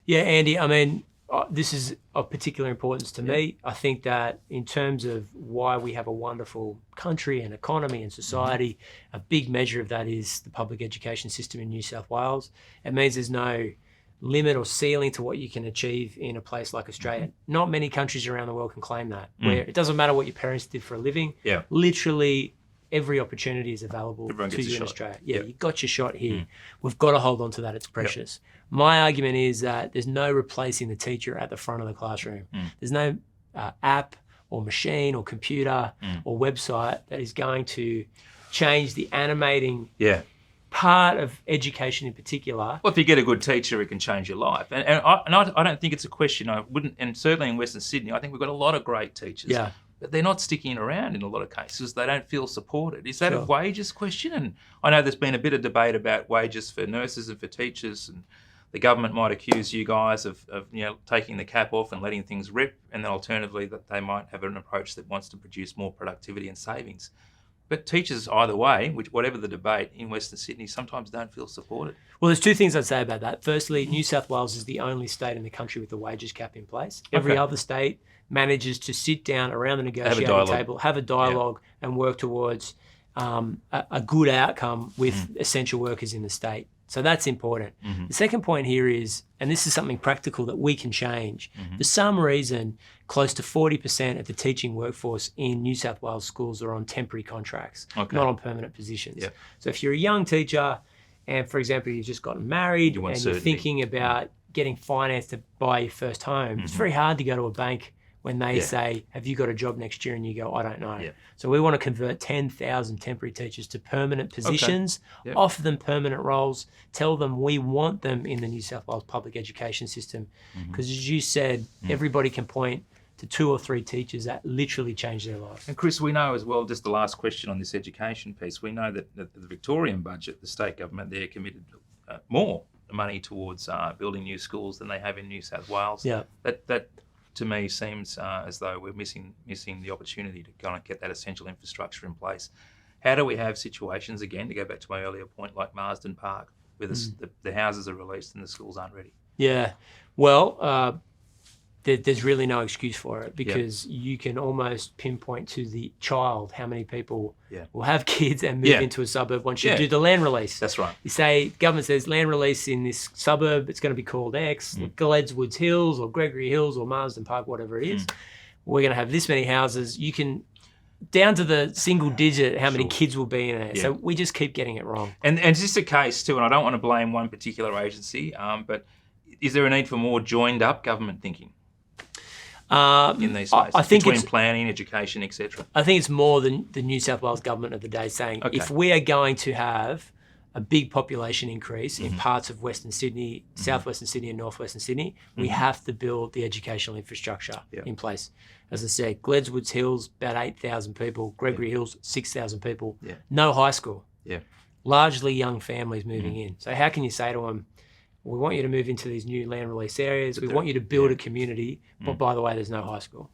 Yeah, Andy, I mean, this is of particular importance to me. I think that in terms of why we have a wonderful country and economy and society, a big measure of that is the public education system in New South Wales. It means there's no limit or ceiling to what you can achieve in a place like Australia. Not many countries around the world can claim that, where it doesn't matter what your parents did for a living. Yeah. Literally every opportunity is available to you in Australia. Yeah, you got your shot here. We've got to hold on to that. It's precious. My argument is that there's no replacing the teacher at the front of the classroom. There's no app or machine or computer or website that is going to change the animating part of education in particular. Well, if you get a good teacher, it can change your life. And I don't think it's a question. I wouldn't, and certainly in Western Sydney, I think we've got a lot of great teachers. Yeah. But they're not sticking around in a lot of cases. They don't feel supported. Is that a wages question? And I know there's been a bit of debate about wages for nurses and for teachers, and the government might accuse you guys of taking the cap off and letting things rip, and then alternatively that they might have an approach that wants to produce more productivity and savings. But teachers, either way, whatever the debate in Western Sydney, sometimes don't feel supported. Well, there's two things I'd say about that. Firstly, New South Wales is the only state in the country with a wages cap in place. Every other state manages to sit down around the negotiating table, have a dialogue, and work towards a good outcome with essential workers in the state. So that's important. The second point here is, and this is something practical that we can change, for some reason, close to 40% of the teaching workforce in New South Wales schools are on temporary contracts, not on permanent positions. So if you're a young teacher and, for example, you've just gotten married and you're thinking about getting finance to buy your first home, it's very hard to go to a bank when they say, have you got a job next year? And you go, I don't know. So we want to convert 10,000 temporary teachers to permanent positions, offer them permanent roles, tell them we want them in the New South Wales public education system. Because as you said, everybody can point to 2 or 3 teachers that literally changed their life. And Chris, we know as well, just the last question on this education piece, we know that the Victorian budget, the state government, they're committed more money towards building new schools than they have in New South Wales. That to me seems as though we're missing the opportunity to kind of get that essential infrastructure in place. How do we have situations, again, to go back to my earlier point, like Marsden Park, where the houses are released and the schools aren't ready? Yeah, well, there's really no excuse for it, because you can almost pinpoint to the child how many people will have kids and move into a suburb once you do the land release. That's right. You say, government says land release in this suburb, it's going to be called X, Gledswoods Hills or Gregory Hills or Marsden Park, whatever it is. We're going to have this many houses. You can, down to the single digit, how many kids will be in there. So we just keep getting it wrong. And it's just a case too, and I don't want to blame one particular agency, but is there a need for more joined up government thinking? In these spaces, I think between planning, education, etc. I think it's more than the New South Wales government of the day saying, if we are going to have a big population increase in parts of Western Sydney, southwestern Sydney and northwestern Sydney, we have to build the educational infrastructure in place. As I said, Gledswoods Hills, about 8,000 people, Gregory Hills, 6,000 people, no high school, largely young families moving in. So how can you say to them, we want you to move into these new land release areas. We want you to build a community, but by the way, there's no high school.